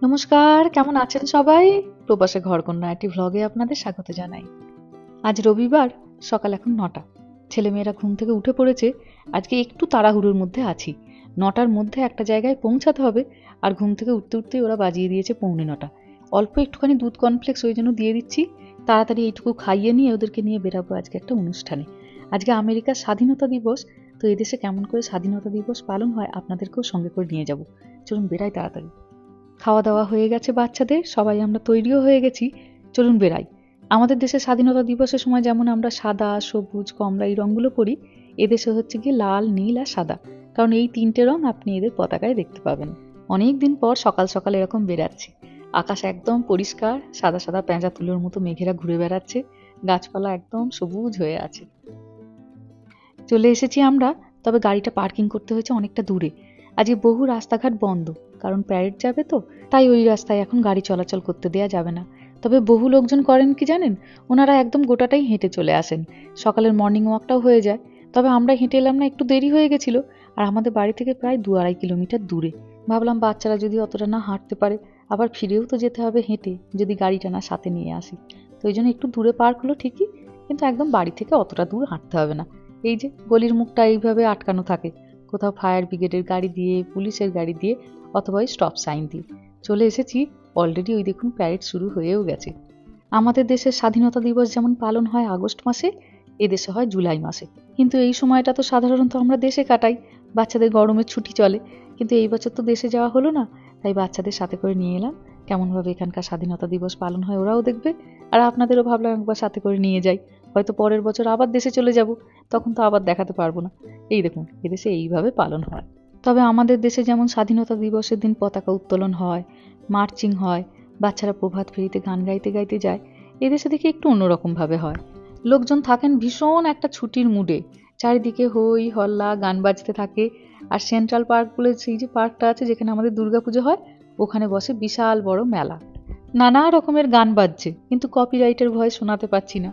নমস্কার, কেমন আছেন সবাই? প্রবাসে ঘরকন্যা একটি ভ্লগে আপনাদের স্বাগত জানাই। আজ রবিবার, সকাল এখন 9টা। ছেলেমেয়েরা ঘুম থেকে উঠে পড়েছে। আজকে একটু তাড়াহুড়োর মধ্যে আছি। 9টার মধ্যে একটা জায়গায় পৌঁছাতে হবে, আর ঘুম থেকে উঠতে উঠতেই ওরা বাজিয়ে দিয়েছে 9:45। অল্প একটুখানি দুধ কর্নফ্লেক্স ওই জন্য দিয়ে দিচ্ছি। তাড়াতাড়ি এইটুকু খাইয়ে নিয়ে ওদেরকে নিয়ে বেরাবো আজকে একটা অনুষ্ঠানে। আজকে আমেরিকার স্বাধীনতা দিবস, তো এদেশে কেমন করে স্বাধীনতা দিবস পালন হয় আপনাদেরকেও সঙ্গে করে নিয়ে যাব। চলুন বেরাই তাড়াতাড়ি। খাওয়া দাওয়া হয়ে গেছে বাচ্চাদের, সবাই আমরা তৈরিও হয়ে গেছি। চলুন বেরাই। আমাদের দেশে স্বাধীনতা দিবসের সময় যেমন আমরা সাদা, সবুজ, কমলা এই রঙগুলো পরি, এদেশে হচ্ছে গিয়ে লাল, নীল আর সাদা। কারণ এই তিনটে রং আপনি এদের পতাকায় দেখতে পাবেন। অনেক দিন পর সকাল সকাল এরকম বেরাচ্ছি। আকাশ একদম পরিষ্কার, সাদা সাদা পেঁজা তুলোর মতো মেঘেরা ঘুরে বেড়াচ্ছে, গাছপালা একদম সবুজ হয়ে আছে। চলে এসেছি আমরা, তবে গাড়িটা পার্কিং করতে হয়েছে অনেকটা দূরে। আজকে বহু রাস্তাঘাট বন্ধ, কারণ প্যারেড যাবে তো, তাই ওই রাস্তায় এখন গাড়ি চলাচল করতে দেয়া যাবে না। তবে বহু লোকজন করেন কি জানেন, ওনারা একদম গোটাটাই হেঁটে চলে আসেন। সকালের মর্নিং ওয়াকটাও হয়ে যায়। তবে আমরা হেঁটে এলাম না, একটু দেরি হয়ে গেছিল। আর আমাদের বাড়ি থেকে প্রায় 2-2.5 কিলোমিটার দূরে। ভাবলাম বাচ্চারা যদি অতটা না হাঁটতে পারে, আবার ফিরেও তো যেতে হবে হেঁটে, যদি গাড়িটা না সাথে নিয়ে আসি। তো ওই জন্য একটু দূরে পার্ক হলো ঠিকই, কিন্তু একদম বাড়ি থেকে অতটা দূর হাঁটতে হবে না। এই যে গলির মুখটা এইভাবে আটকানো থাকে, কোথাও ফায়ার ব্রিগেডের গাড়ি দিয়ে, পুলিশের গাড়ি দিয়ে, অথবা ওই স্টপ সাইন দিয়ে। চলে এসেছি। অলরেডি ওই দেখুন প্যারেড শুরু হয়েও গেছে। আমাদের দেশের স্বাধীনতা দিবস যেমন পালন হয় আগস্ট মাসে, এদেশে হয় জুলাই মাসে। কিন্তু এই সময়টা তো সাধারণত আমরা দেশে কাটাই, বাচ্চাদের গরমের ছুটি চলে। কিন্তু এই বছর তো দেশে যাওয়া হলো না, তাই বাচ্চাদের সাথে করে নিয়ে এলাম। কেমনভাবে এখানকার স্বাধীনতা দিবস পালন হয় ওরাও দেখবে, আর আপনাদেরও ভাবলাম একবার সাথে করে নিয়ে যাই। হয়তো পরের বছর আবার দেশে চলে যাব, তখন তো আবার দেখাতে পারবো না। এই দেখুন এদেশে এইভাবে পালন হয়। তবে আমাদের দেশে যেমন স্বাধীনতা দিবসের দিন পতাকা উত্তোলন হয়, মার্চিং হয়, বাচ্চারা প্রভাত ফেরিতে গান গাইতে গাইতে যায়, এদেশে দেখি একটু অন্যরকম ভাবে হয়। লোকজন থাকেন ভীষণ একটা ছুটির মুডে, চারিদিকে হই হল্লা, গান বাজতে থাকে। আর সেন্ট্রাল পার্ক বলে সেই যে পার্কটা আছে যেখানে আমাদের দুর্গাপুজো হয়, ওখানে বসে বিশাল বড় মেলা। নানা রকমের গান বাজছে, কিন্তু কপিরাইটের ভয়ে শোনাতে পাচ্ছি না।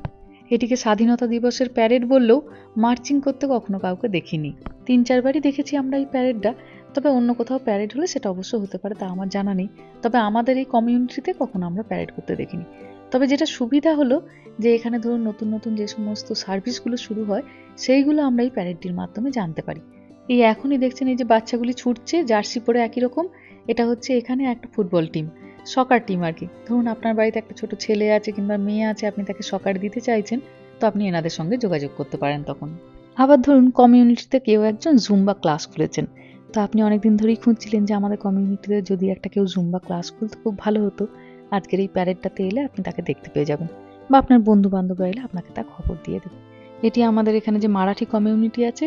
এটিকে স্বাধীনতা দিবসের প্যারেড বললেও মার্চিং করতে কখনো কাউকে দেখিনি। 3-4বারই দেখেছি আমরা এই প্যারেডটা। তবে অন্য কোথাও প্যারেড হলে সেটা অবশ্য হতে পারে, তা আমার জানা নেই। তবে আমাদের এই কমিউনিটিতে কখনো আমরা প্যারেড করতে দেখিনি। তবে যেটা সুবিধা হলো যে এখানে ধরুন নতুন নতুন যে সমস্ত সার্ভিসগুলো শুরু হয়, সেইগুলো আমরা এই প্যারেডটির মাধ্যমে জানতে পারি। এই এখনই দেখছেন এই যে বাচ্চাগুলি ছুটছে জার্সি পরে একই রকম, এটা হচ্ছে এখানে একটা ফুটবল টিম, সকার টিম আর কি। ধরুন আপনার বাড়িতে একটা ছোট ছেলে আছে কিংবা মেয়ে আছে, আপনি তাকে সকার দিতে চাইছেন, তো আপনি এনাদের সঙ্গে যোগাযোগ করতে পারেন তখন। আবার ধরুন কমিউনিটিতে কেউ একজন জুম্বা ক্লাস খুলেছেন, তো আপনি অনেকদিন ধরেই খুঁজছিলেন যে আমাদের কমিউনিটিতে যদি একটা কেউ জুম্বা ক্লাস খুলতো খুব ভালো হতো। আজকের এই প্যারেডটাতে এলে আপনি তাকে দেখতে পেয়ে যাবেন, বা আপনার বন্ধু বান্ধবরা এলে আপনাকে তা খবর দিয়ে দেবে। এটি আমাদের এখানে যে মারাঠি কমিউনিটি আছে,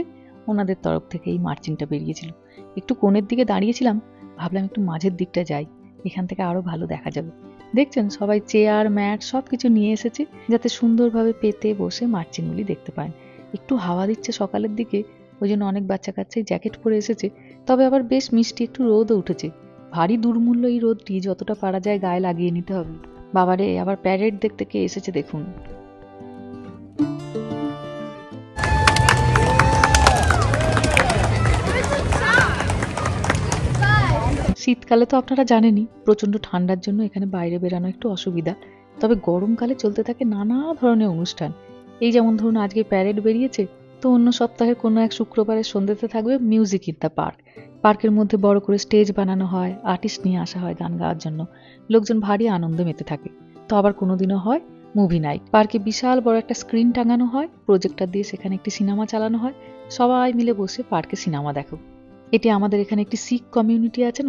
ওনাদের তরফ থেকে এই মার্চিংটা বেরিয়েছিল। একটু কোণের দিকে দাঁড়িয়েছিলাম, ভাবলাম একটু মাঝের দিকটা যাই, এখান থেকে আরো ভালো দেখা যাবে। দেখছেন সবাই চেয়ার ম্যাট সবকিছু নিয়ে এসেছে, যাতে সুন্দরভাবে পেতে বসে মার্চিংগুলি দেখতে পান। একটু হাওয়া দিচ্ছে সকালের দিকে, ওই জন্য অনেক বাচ্চা কাচ্চাই জ্যাকেট পরে এসেছে। তবে আবার বেশ মিষ্টি একটু রোদও উঠেছে। ভারী দুর্মূল্য এই রোদটি, যতটা পারা যায় গায়ে লাগিয়ে নিতে হবে। বাবারে, আবার প্যারেড দেখতে কে এসেছে দেখুন। শীতকালে তো আপনারা জানেনই প্রচণ্ড ঠান্ডার জন্য এখানে বাইরে বেরানো একটু অসুবিধা। তবে গরমকালে চলতে থাকে নানা ধরনের অনুষ্ঠান। এই যেমন ধরুন আজকে প্যারেড বেরিয়েছে, তো অন্য সপ্তাহের কোনো এক শুক্রবারের সন্ধ্যেতে থাকবে মিউজিক ইন দ্য পার্ক। পার্কের মধ্যে বড় করে স্টেজ বানানো হয়, আর্টিস্ট নিয়ে আসা হয় গান গাওয়ার জন্য। লোকজন ভারী আনন্দে মেতে থাকে। তো আবার কোনোদিনও হয় মুভি নাইট। পার্কে বিশাল বড় একটা স্ক্রিন টাঙানো হয়, প্রজেক্টর দিয়ে সেখানে একটি সিনেমা চালানো হয়। সবাই মিলে বসে পার্কে সিনেমা দেখো। এটি আমাদের এখানে একটি শিখ কমিউনিটি আছেন,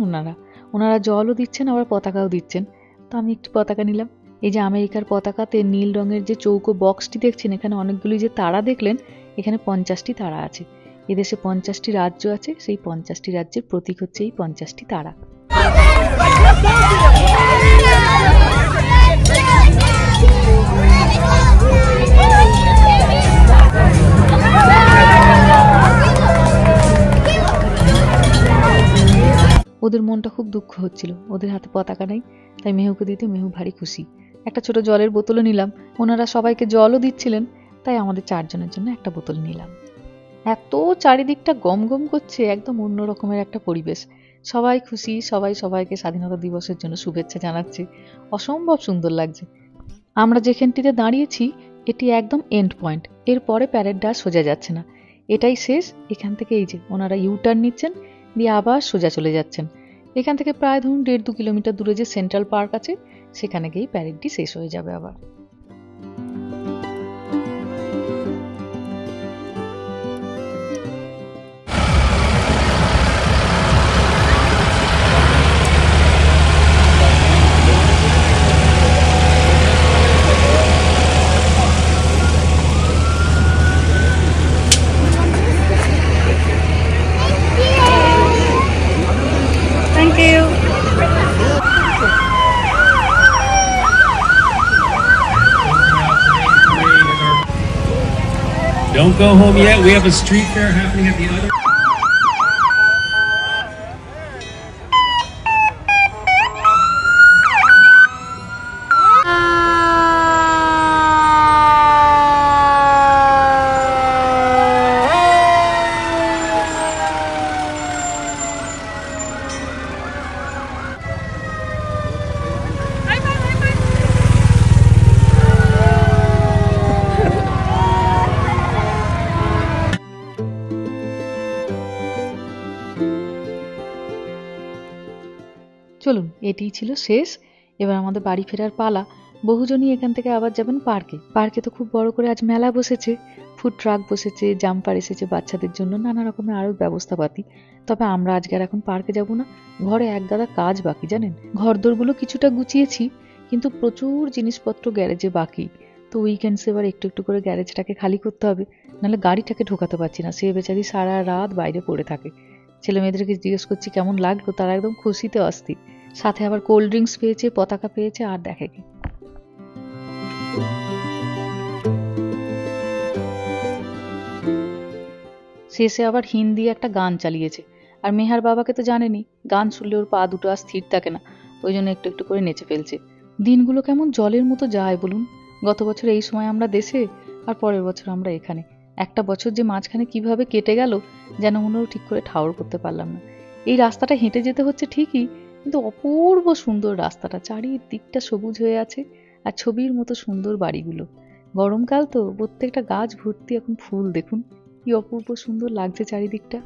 ওনারা জলও দিচ্ছেন আবার পতাকাও দিচ্ছেন। তো আমি একটি পতাকা নিলাম। এই যে আমেরিকার পতাকাতে নীল রঙের যে চৌকো বক্সটি দেখছেন, এখানে অনেকগুলি যে তারা দেখলেন, এখানে 50টি তারা আছে। এদেশে 50টি রাজ্য আছে, সেই 50টি রাজ্যের প্রতীক হচ্ছে এই 50টি তারা। ওদের মনটা খুব দুঃখ হচ্ছিল, ওদের হাতে পতাকা নেই। তাই মেহুকে দিতে মেহু ভারী খুশি। একটা ছোট জলের বোতলও নিলাম। ওনারা সবাইকে জলও দিচ্ছিলেন, তাই আমাদের 4 জনের জন্য একটা বোতল নিলাম। এত চারিদিকটা গম গম করছে, একদম অন্য রকমের একটা পরিবেশ। সবাই খুশি, সবাই সবাইকে স্বাধীনতা দিবসের জন্য শুভেচ্ছা জানাচ্ছে। অসম্ভব সুন্দর লাগছে। আমরা যেখানটিতে দাঁড়িয়েছি এটি একদম এন্ড পয়েন্ট, এরপরে প্যারেডটা আর সোজা যাচ্ছে না, এটাই শেষ। এখান থেকে এই যে ওনারা ইউটার্ন নিচ্ছেন, দিয়ে আবার সোজা চলে যাচ্ছেন। এখান থেকে প্রায় ধরুন 1.5-2 কিলোমিটার দূরে যে সেন্ট্রাল পার্ক আছে সেখানে গিয়েই প্যারেডটি শেষ হয়ে যাবে আবার। Thank you. Don't go home yet. We have a street fair happening at the other. চলুন, এটিই ছিল শেষ। এবার আমাদের বাড়ি ফেরার পালা। বহুজনই এখান থেকে আবার যাবেন পার্কে। পার্কে তো খুব বড় করে আজ মেলা বসেছে, ফুড ট্রাক বসেছে, জাম্পার এসেছে বাচ্চাদের জন্য, নানা রকমের আরও ব্যবস্থাপাতি। তবে আমরা আজকে আর এখন পার্কে যাব না, ঘরে এক গাদা কাজ বাকি জানেন। ঘরদোরগুলো কিছুটা গুছিয়েছি, কিন্তু প্রচুর জিনিসপত্র গ্যারেজে বাকি। তো উইকেন্ডসে এবার একটু একটু করে গ্যারেজটাকে খালি করতে হবে, নাহলে গাড়িটাকে ঢোকাতে পারছি না। সে বেচারি সারা রাত বাইরে পড়ে থাকে। ছেলে মেয়েদেরকে জিজ্ঞেস করছি কেমন লাগলো, তারা একদম খুশিতে অস্থির। সাথে আবার কোল্ড ড্রিঙ্কস পেয়েছে, পতাকা পেয়েছে, আর দেখে কি। শেষে আবার হিন্দি একটা গান চালিয়েছে। আর মেহার বাবাকে তো জানেনি, গান শুনলে ওর পা দুটো আর স্থির থাকে না, ওই জন্য একটু একটু করে নেচে ফেলছে। দিনগুলো কেমন জলের মতো যায় বলুন। গত বছর এই সময় আমরা দেশে, আর পরের বছর আমরা এখানে। একটা বছর যে মাঝখানে কিভাবে কেটে গেল যেন মনে হলো ঠিক করে ঠাউর করতে পারলাম না। এই রাস্তাটা হেঁটে যেতে হচ্ছে ঠিকই, কিন্তু অপূর্ব সুন্দর রাস্তাটা, চারিদিকটা সবুজ হয়ে আছে, আর ছবির মতো সুন্দর বাড়িগুলো। গরমকাল তো, প্রত্যেকটা গাছ ভর্তি এখন ফুল, দেখুন কি অপূর্ব সুন্দর লাগছে চারিদিকটা।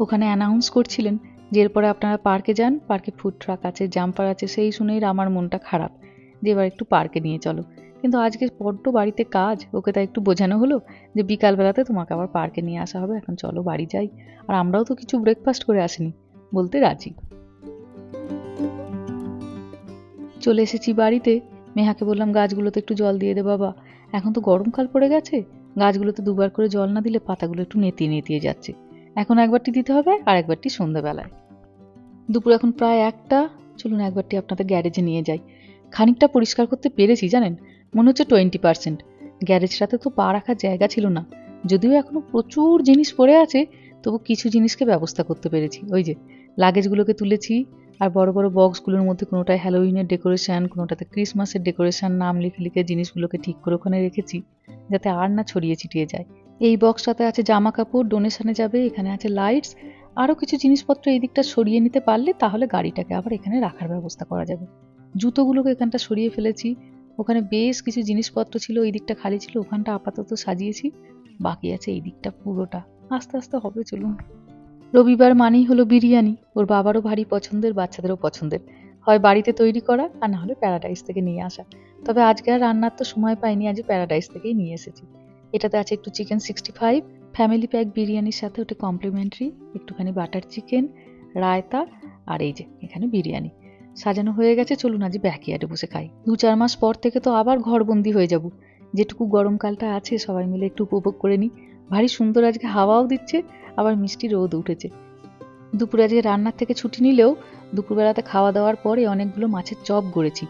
ওখানে অ্যানাউন্স করছিলেন যে এরপরে আপনারা পার্কে যান, পার্কে ফুড ট্রাক আছে, জাম্পার আছে। সেই শুনেই আমার মনটা খারাপ যে এবার একটু পার্কে নিয়ে চলো। কিন্তু আজকে বড্ড বাড়িতে কাজ, ওকে তাই একটু বোঝানো হলো যে বিকালবেলাতে তোমাকে আবার পার্কে নিয়ে আসা হবে, এখন চলো বাড়ি যাই। আর আমরাও তো কিছু ব্রেকফাস্ট করে আসিনি, বলতে রাজি। চলে এসেছি বাড়িতে। মেহাকে বললাম গাছগুলোতে একটু জল দিয়ে দে বাবা, এখন তো গরমকাল পড়ে গেছে, গাছগুলোতে দুবার করে জল না দিলে পাতাগুলো একটু নেতিয়ে নেতিয়ে যাচ্ছে। এখন একবারটি দিতে হবে, আর একবারটি সন্ধ্যাবেলায়। দুপুর এখন প্রায় 1টা। চলুন একবারটি আপনাদের গ্যারেজে নিয়ে যাই। খানিকটা পরিষ্কার করতে পেরেছি জানেন, মনে হচ্ছে 20%। গ্যারেজটাতে তো পা রাখার জায়গা ছিল না, যদিও এখনো প্রচুর জিনিস পড়ে আছে, তবু কিছু জিনিসকে ব্যবস্থা করতে পেরেছি। ওই যে লাগেজগুলোকে তুলেছি, আর বড় বড় বক্সগুলোর মধ্যে কোনোটায় হ্যালোউইনের ডেকোরেশন, কোনোটাতে ক্রিসমাসের ডেকোরেশন, নাম লিখে লিখে জিনিসগুলোকে ঠিক করে ওখানে রেখেছি, যাতে আর না ছড়িয়ে ছিটিয়ে যায়। এই বক্সটাতে আছে জামা কাপড়, ডোনেশনে যাবে, এখানে আছে লাইটস, আরও কিছু জিনিসপত্র এই দিকটা সরিয়ে নিতে পারলে তাহলে গাড়িটাকে আবার এখানে রাখার ব্যবস্থা করা যাবে। জুতোগুলোকে এখানটা সরিয়ে ফেলেছি, ওখানে বেশ কিছু জিনিসপত্র ছিল, এই দিকটা খালি ছিল, ওখানটা আপাতত সাজিয়েছি। বাকি আছে এই দিকটা পুরোটা, আস্তে আস্তে হবে। চলুন। রবিবার মানেই হলো বিরিয়ানি, ওর বাবারও ভারী পছন্দের, বাচ্চাদেরও পছন্দের। হয় বাড়িতে তৈরি করা, আর না হলে প্যারাডাইস থেকে নিয়ে আসা। তবে আজকে আর রান্নার তো সময় পাইনি, আজ প্যারাডাইস থেকেই নিয়ে এসেছি। এটাতে আছে একটু চিকেন 65, ফ্যামিলি প্যাক বিরিয়ানির সাথে ওটা কমপ্লিমেন্টারি, একটুখানি বাটার চিকেন, রায়তা, আর এই যে এখানে বিরিয়ানি সাজানো হয়ে গেছে। চলুন আজ ব্যাকইয়ার্ডে বসে খাই। 2-4 মাস পর থেকে তো আবার ঘরবন্দি হয়ে যাব, যেটুকু গরমকালটা আছে সবাই মিলে একটু উপভোগ করে নিই। ভারী সুন্দর আজকে হাওয়াও দিচ্ছে, আবার মিষ্টি রোদ উঠেছে। দুপুরে আজকে রান্নার থেকে ছুটি নিলেও দুপুরবেলাতে খাওয়া দাওয়ার পরে অনেকগুলো মাছের চপ গড়েছি,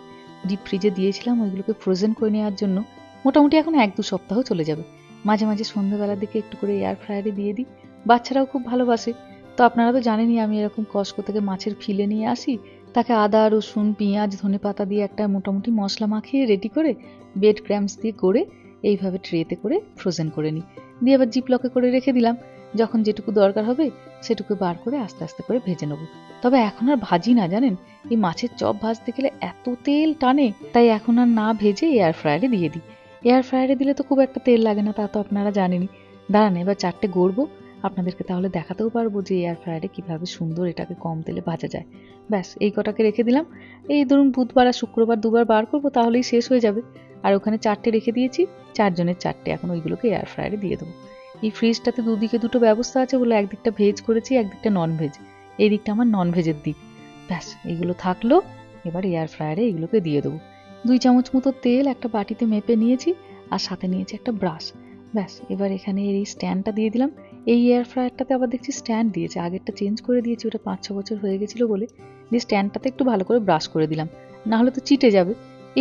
ডিপ ফ্রিজে দিয়েছিলাম ওইগুলোকে ফ্রোজেন করে নেওয়ার জন্য। মোটামুটি এখন 1-2 সপ্তাহ চলে যাবে। মাঝে মাঝে সন্ধ্যাবেলার দিকে একটু করে এয়ার ফ্রায়ারে দিয়ে দিই, বাচ্চারাও খুব ভালোবাসে। তো আপনারা তো জানেনই আমি এরকম কস্কো থেকে মাছের ফিলে নিয়ে আসি, তাকে আদা রসুন পেঁয়াজ ধনেপাতা দিয়ে একটা মোটামুটি মশলা মাখিয়ে রেডি করে ব্রেড ক্রাম্বস দিয়ে করে এইভাবে ট্রেতে করে ফ্রোজেন করে নিই, দিয়ে আবার জিপলকে করে রেখে দিলাম। যখন যেটুকু দরকার হবে সেটুকু বার করে আস্তে আস্তে করে ভেজে নেবো। তবে এখন আর ভাজি না, জানেন এই মাছের চপ ভাজতে গেলে এত তেল টানে, তাই এখন আর না ভেজে এয়ার ফ্রায়ারে দিয়ে দিই। এয়ার ফ্রায়ারে দিলে তো খুব একটা তেল লাগে না, তা তো আপনারা জানেনই। দাঁড়ান এবার 4টে গড়বো, আপনাদেরকে তাহলে দেখাতেও পারবো যে এয়ার ফ্রায়ারে কিভাবে সুন্দর এটাকে কম তেলে ভাজা যায়। ব্যাস এই কটাকে রেখে দিলাম। এই ধরুন বুধবার আর শুক্রবার দুবার বার করবো, তাহলেই শেষ হয়ে যাবে। আর ওখানে 4টে রেখে দিয়েছি, 4 জনের 4টে, এখন ওইগুলোকে এয়ার ফ্রায়ারে দিয়ে দেবো। এই ফ্রিজটাতে দুদিকে দুটো ব্যবস্থা আছে বলে একদিকটা ভেজ করেছি, একদিকটা নন ভেজ। এই দিকটা আমার নন ভেজের দিক। ব্যাস এইগুলো থাকলো, এবার এয়ার ফ্রায়ারে এইগুলোকে দিয়ে দেবো। 2 চামচ মতো তেল একটা বাটিতে মেপে নিয়েছি, আর সাথে নিয়েছি একটা ব্রাশ। ব্যাস এবার এখানে এই স্ট্যান্ডটা দিয়ে দিলাম। এই এয়ার ফ্রায়ারটাতে আবার দেখছি স্ট্যান্ড দিয়েছে, আগেরটা চেঞ্জ করে দিয়েছি, ওটা 5-6 বছর হয়ে গেছিলো বলে। দিয়ে স্ট্যান্ডটাতে একটু ভালো করে ব্রাশ করে দিলাম, না হলে তো চিটে যাবে।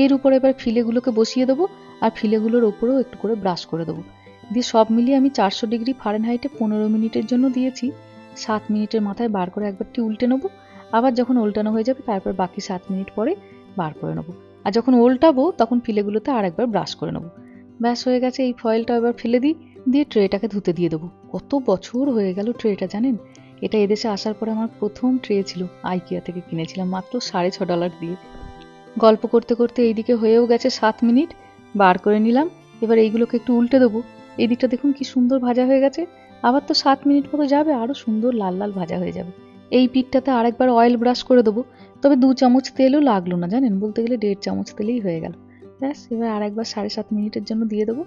এর উপরে এবার ফিলেগুলোকে বসিয়ে দেবো, আর ফিলেগুলোর ওপরেও একটু করে ব্রাশ করে দেবো। দিয়ে সব মিলিয়ে আমি 400 ডিগ্রি ফারেনহাইটে 15 মিনিটের জন্য দিয়েছি। 7 মিনিটের মাথায় বার করে একবারটি উল্টে নেবো, আবার যখন উল্টানো হয়ে যাবে তারপর বাকি 7 মিনিট পরে বার করে নেবো। আর যখন উল্টাবো তখন ফিলেগুলোতে আর একবার ব্রাশ করে নেবো। ব্যাস হয়ে গেছে। এই ফয়েলটা এবার ফেলে দিই, দিয়ে ট্রেটাকে ধুতে দিয়ে দেবো। কত বছর হয়ে গেল ট্রেটা, জানেন এটা এদেশে আসার পরে আমার প্রথম ট্রে ছিল, আইকিয়া থেকে কিনেছিলাম মাত্র $6.5 দিয়ে। গল্প করতে করতে এইদিকে হয়েও গেছে 7 মিনিট, বার করে নিলাম। এবার এইগুলোকে একটু উল্টে দেবো। এই দিকটা দেখুন কি সুন্দর ভাজা হয়ে গেছে। আবার তো 7 মিনিট মতো যাবে, আরো সুন্দর লাল লাল ভাজা হয়ে যাবে। এই পিঠটাতে আরেকবার অয়েল ব্রাশ করে দেবো। তবে 2 চামচ তেলও লাগলো না, জানেন বলতে গেলে 1.5 চামচ তেলেই হয়ে গেল। ব্যাস এবার আরেকবার 7.5 মিনিটের জন্য দিয়ে দেবো,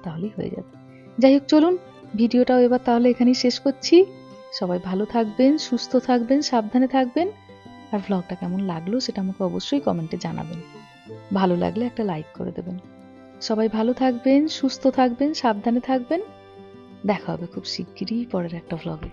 তাহলেই হয়ে যাবে। যাই হোক চলুন, ভিডিওটাও এবার তাহলে এখানেই শেষ করছি। সবাই ভালো থাকবেন, সুস্থ থাকবেন, সাবধানে থাকবেন। আর ভ্লগটা কেমন লাগলো সেটা আমাকে অবশ্যই কমেন্টে জানাবেন। ভালো লাগলে একটা লাইক করে দেবেন। সবাই ভালো থাকবেন, সুস্থ থাকবেন, সাবধানে থাকবেন। দেখা হবে খুব শিগগিরই পরের একটা ভ্লগে।